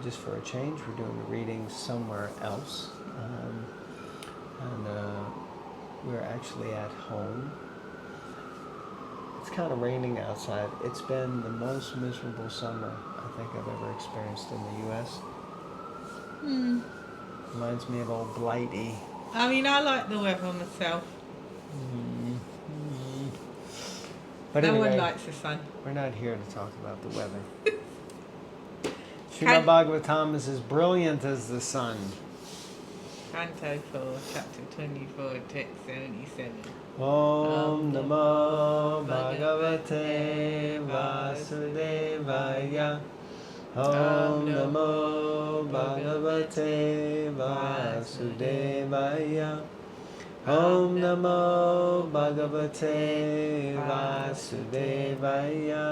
just for a change, we're doing the reading somewhere else. And we're actually at home. It's kind of raining outside. It's been the most miserable summer I think I've ever experienced in the U.S. Reminds me of old Blighty. I mean, I like the weather myself. But no anyway, one likes the sun. We're not here to talk about the weather. Srimad Bhagavatam is as brilliant as the sun. Canto 4, chapter 24, text 77. Om Namo Bhagavate Vasudevaya. Om Namo Bhagavate Vasudevaya. Om Namo Bhagavate Vasudevaya.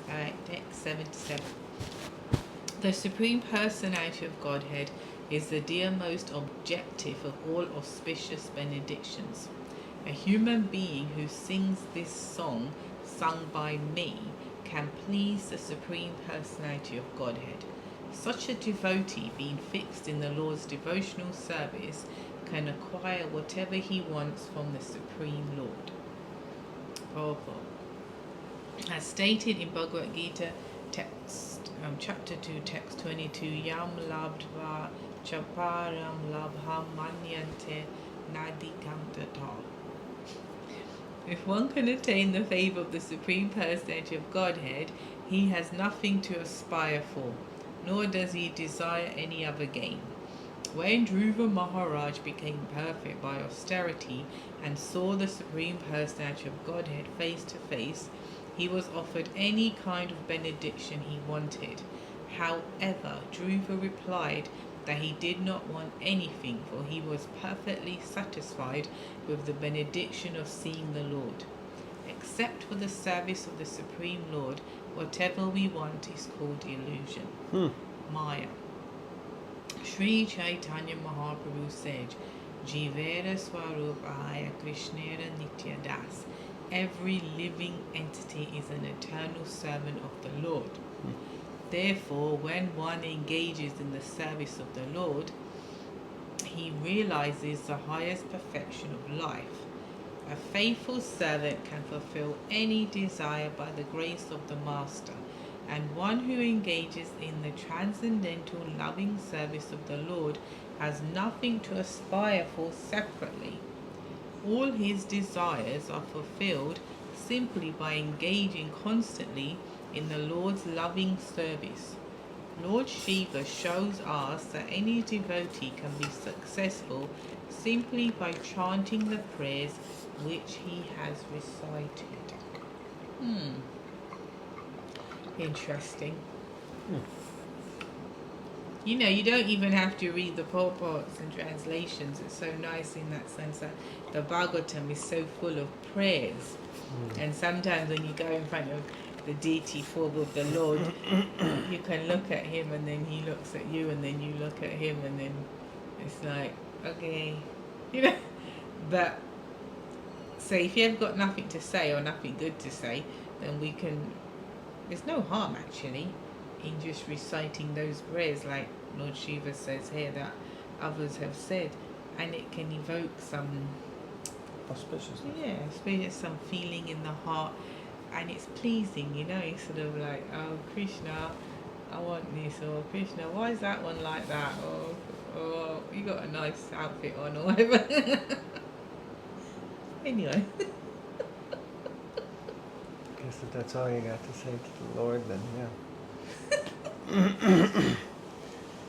Alright, text 77. The Supreme Personality of Godhead is the dearmost objective of all auspicious benedictions. A human being who sings this song, sung by me, can please the Supreme Personality of Godhead. Such a devotee, being fixed in the Lord's devotional service, can acquire whatever he wants from the Supreme Lord. Powerful. As stated in Bhagavad Gita, chapter 2, text 22, Yam labdva chaparam labham manyante nadikam tata. If one can attain the favour of the Supreme Personality of Godhead, he has nothing to aspire for, nor does he desire any other gain. When Dhruva Maharaj became perfect by austerity and saw the Supreme Personality of Godhead face to face, he was offered any kind of benediction he wanted. However, Dhruva replied that he did not want anything, for he was perfectly satisfied with the benediction of seeing the Lord. Except for the service of the Supreme Lord, whatever we want is called illusion. Maya. Sri Chaitanya Mahaprabhu said, Jivera Swarupaya Krishnera Nitya Das. Every living entity is an eternal servant of the Lord. Therefore, when one engages in the service of the Lord, he realizes the highest perfection of life. A faithful servant can fulfill any desire by the grace of the Master, and one who engages in the transcendental loving service of the Lord has nothing to aspire for separately. All his desires are fulfilled simply by engaging constantly in the Lord's loving service. Lord Shiva shows us that any devotee can be successful simply by chanting the prayers which he has recited. Interesting. You know, you don't even have to read the purports and translations. It's so nice in that sense that the Bhagavatam is so full of prayers. And sometimes when you go in front of the deity form of the Lord, you can look at him and then he looks at you and then you look at him and then it's like, okay, you know. But so if you've got nothing to say or nothing good to say, then we can, there's no harm actually in just reciting those prayers like Lord Shiva says here that others have said, and it can evoke some auspiciousness. Yeah, some feeling in the heart, and it's pleasing, you know. It's sort of like, oh Krishna, I want this, or Krishna, why is that one like that, or you got a nice outfit on, or whatever. Anyway. I guess if that's all you got to say to the Lord, then yeah.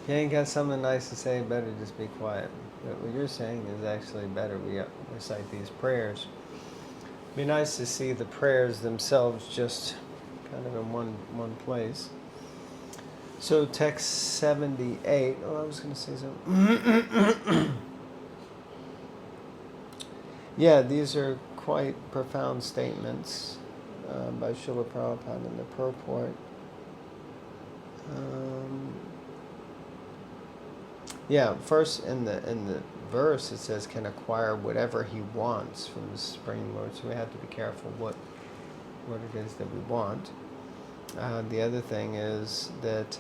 If you ain't got something nice to say, better just be quiet. But what you're saying is actually better. We recite these prayers. It'd be nice to see the prayers themselves just kind of in one place. So text 78. Oh, I was going to say something. Yeah, these are quite profound statements by Srila Prabhupada in the purport. First in the verse it says can acquire whatever he wants from the Supreme Lord. So we have to be careful what it is that we want. The other thing is that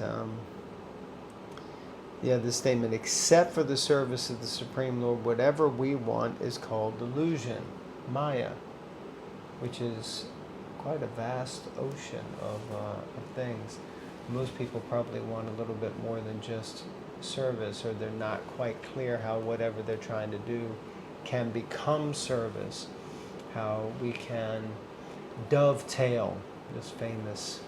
the statement, except for the service of the Supreme Lord, whatever we want is called delusion, Maya, which is quite a vast ocean of things. Most people probably want a little bit more than just service, or they're not quite clear how whatever they're trying to do can become service, how we can dovetail, this famous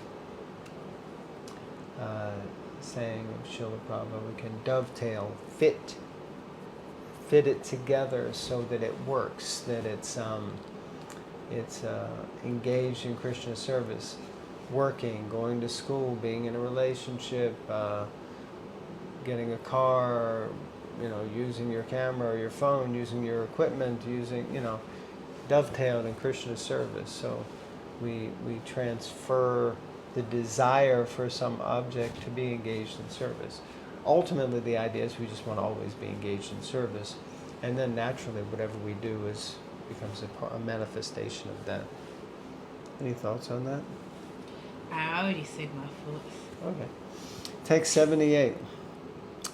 saying of Srila Prabhupada, we can dovetail, fit it together so that it works, that it's engaged in Krishna service, working, going to school, being in a relationship, getting a car, using your camera or your phone, using your equipment, dovetailed in Krishna service. So we transfer the desire for some object to be engaged in service. Ultimately, the idea is we just want to always be engaged in service, and then naturally whatever we do becomes a manifestation of that. Any thoughts on that? I already said my thoughts. Okay. Text 78.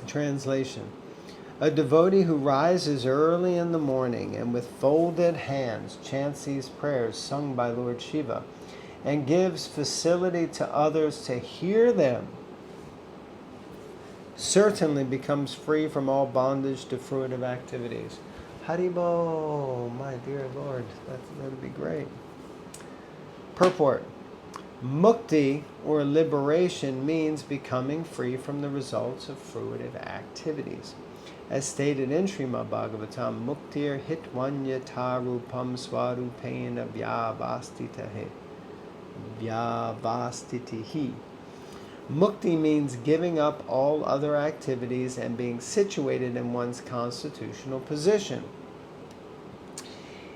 Translation. A devotee who rises early in the morning and with folded hands chants these prayers sung by Lord Shiva and gives facility to others to hear them certainly becomes free from all bondage to fruitive activities. Haribo, my dear Lord, that would be great. Purport. Mukti, or liberation, means becoming free from the results of fruitive activities. As stated in Srimad Bhagavatam, Muktir hitvanyata rupam swarupena vyavastitihi. Mukti means giving up all other activities and being situated in one's constitutional position.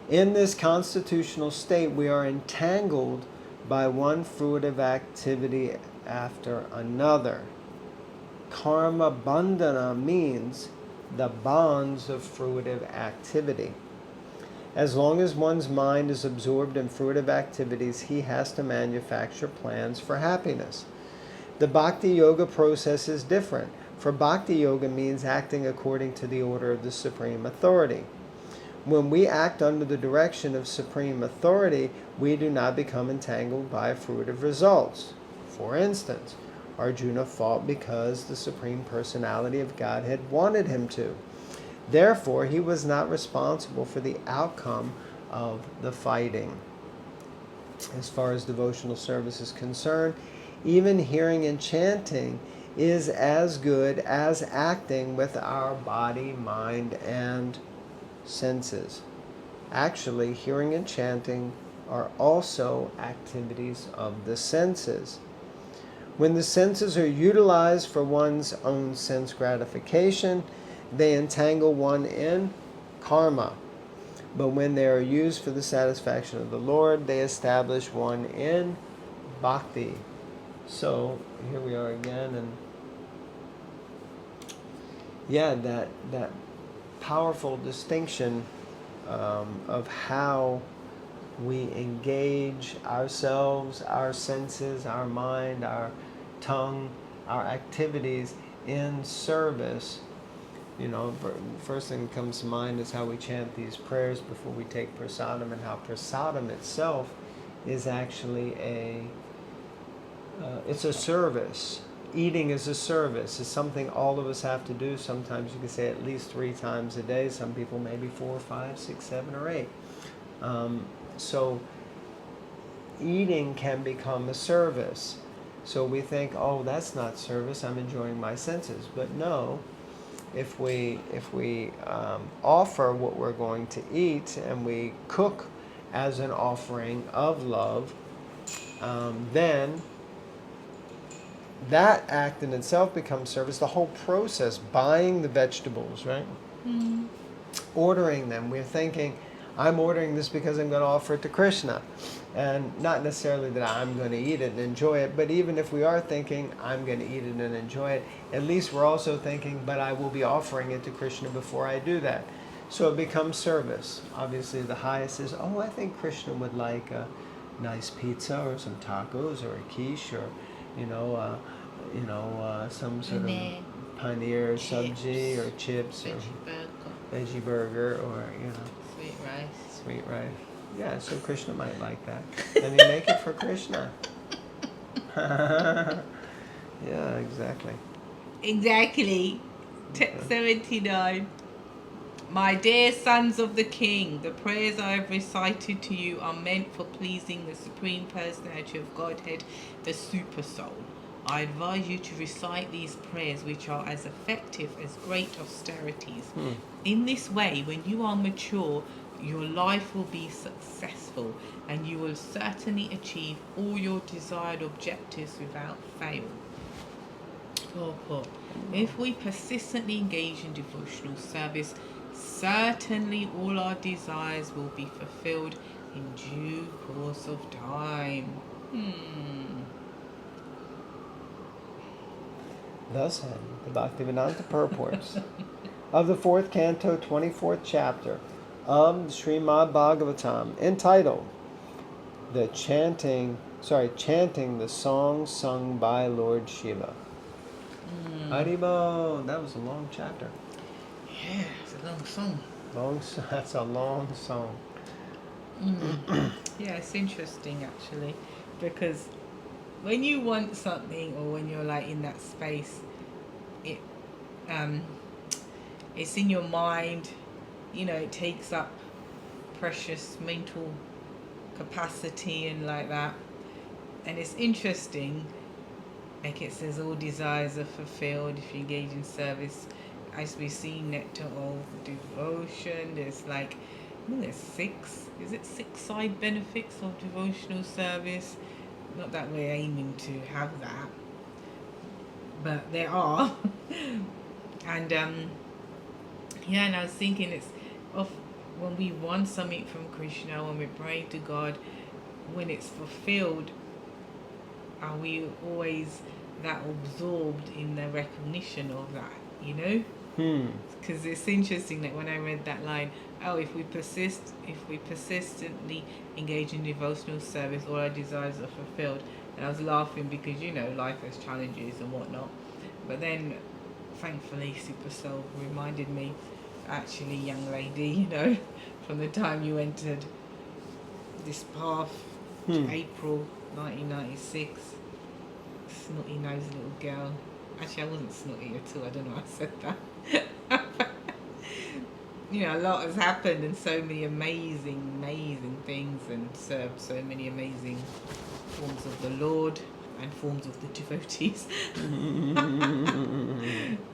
In this constitutional state, we are entangled by one fruitive activity after another. Karma bandhana means the bonds of fruitive activity. As long as one's mind is absorbed in fruitive activities, he has to manufacture plans for happiness. The Bhakti Yoga process is different, for Bhakti Yoga means acting according to the order of the Supreme Authority. When we act under the direction of Supreme Authority, we do not become entangled by fruitive results. For instance, Arjuna fought because the Supreme Personality of Godhead wanted him to. Therefore, he was not responsible for the outcome of the fighting. As far as devotional service is concerned, even hearing and chanting is as good as acting with our body, mind, and senses. Actually, hearing and chanting are also activities of the senses. When the senses are utilized for one's own sense gratification, they entangle one in karma. But when they are used for the satisfaction of the Lord, they establish one in bhakti. So here we are again, and that powerful distinction of how we engage ourselves, our senses, our mind, our tongue, our activities in service. First thing that comes to mind is how we chant these prayers before we take prasadam, and how prasadam itself is actually it's a service. Eating is a service. It's something all of us have to do. Sometimes you can say at least 3 times a day. Some people maybe 4, 5, 6, 7, or 8. So eating can become a service. So we think, oh, that's not service. I'm enjoying my senses. But no, if we offer what we're going to eat and we cook as an offering of love, then that act in itself becomes service. The whole process, buying the vegetables, right? Mm. Ordering them. We're thinking, I'm ordering this because I'm going to offer it to Krishna. And not necessarily that I'm going to eat it and enjoy it, but even if we are thinking, I'm going to eat it and enjoy it, at least we're also thinking, but I will be offering it to Krishna before I do that. So it becomes service. Obviously the highest is, I think Krishna would like a nice pizza or some tacos or a quiche or some sort of paneer sabji or chips veggie or burger, veggie burger or, sweet rice. sweet rice. Yeah, so Krishna might like that. Then you make it for Krishna. Yeah, exactly. Exactly. Text 79. My dear sons of the King, the prayers I have recited to you are meant for pleasing the Supreme Personality of Godhead, the Super Soul. I advise you to recite these prayers, which are as effective as great austerities. In this way, when you are mature, your life will be successful and you will certainly achieve all your desired objectives without fail. Purport. If we persistently engage in devotional service, certainly all our desires will be fulfilled in due course of time. Thus end the Bhaktivedanta purports of the 4th canto, 24th chapter of Srimad Bhagavatam, entitled Chanting the Song Sung by Lord Shiva. Haribo, that was a long chapter. Yeah, it's a long song. That's a long song. Yeah, it's interesting actually, because when you want something or when you're like in that space, it's in your mind, it takes up precious mental capacity and like that. And it's interesting, like it says all desires are fulfilled if you engage in service. As we see, nectar of devotion, there's like, there's 6 side benefits of devotional service? Not that we're aiming to have that, but there are. And and I was thinking, it's when we want something from Krishna, when we pray to God, when it's fulfilled, are we always that absorbed in the recognition of that, Because it's interesting that when I read that line, if we persistently engage in devotional service, all our desires are fulfilled. And I was laughing because, life has challenges and whatnot. But then, thankfully, Super Soul reminded me, actually, young lady, from the time you entered this path, April 1996, snotty nosed little girl. Actually, I wasn't snotty at all. I don't know why I said that. A lot has happened and so many amazing things, and served so many amazing forms of the Lord and forms of the devotees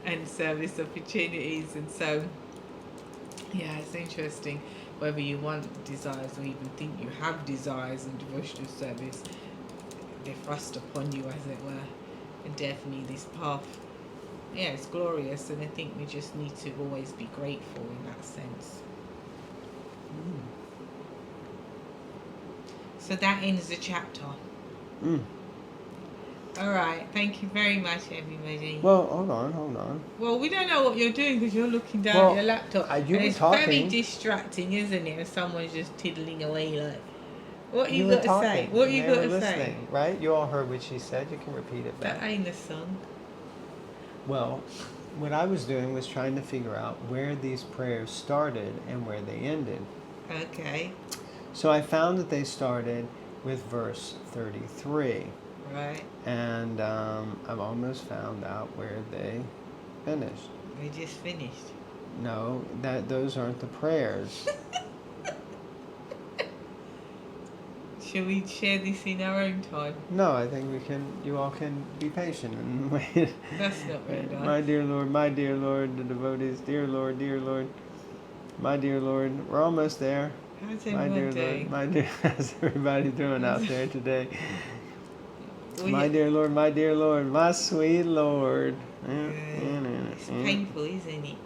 and service opportunities. And so, it's interesting whether you want desires or even think you have desires in devotional service. They're thrust upon you, as it were. And definitely this path, it's glorious, and I think we just need to always be grateful in that sense. So that ends the chapter. Alright, thank you very much, everybody. Well, hold on. Well, we don't know what you're doing because you're looking down at your laptop. It's very distracting, isn't it? If someone's just tiddling away like... What you got to say? What you got to say? Right? You all heard what she said. You can repeat it back. That ain't a song. Well, what I was doing was trying to figure out where these prayers started and where they ended. Okay. So I found that they started with verse 33. Right. And I've almost found out where they finished. They just finished. No, those aren't the prayers. Shall we share this in our own time? No, I think you all can be patient and wait. That's not very nice. My dear Lord, the devotees, dear Lord, my dear Lord, we're almost there. How's everyone doing? How's everybody doing out there today? Well, my dear Lord, my sweet Lord. It's painful, isn't it?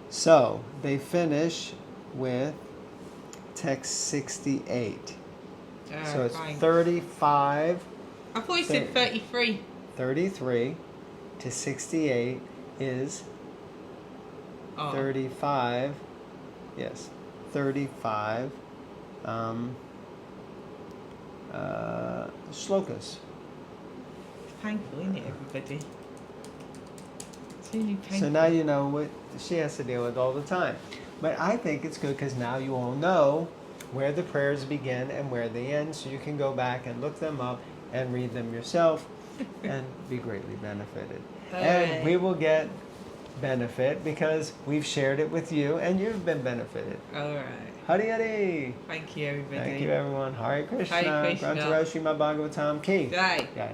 So, they finish with text 68. So it's fine. 35. I thought you said 33. 33 to 68 is 35. Yes, 35 It's shlokas. painful, isn't it, everybody? extremely painful. So now you know what she has to deal with all the time. But I think it's good because now you all know where the prayers begin and where they end, so you can go back and look them up and read them yourself and be greatly benefited. And we will get benefit because we've shared it with you and you've been benefited. All right. Hare Hare. Thank you, everybody. Thank you, everyone. Hare Krishna. Hare Krishna. Grantaroshi Srimad Bhagavatam Ki. Jai. Jai.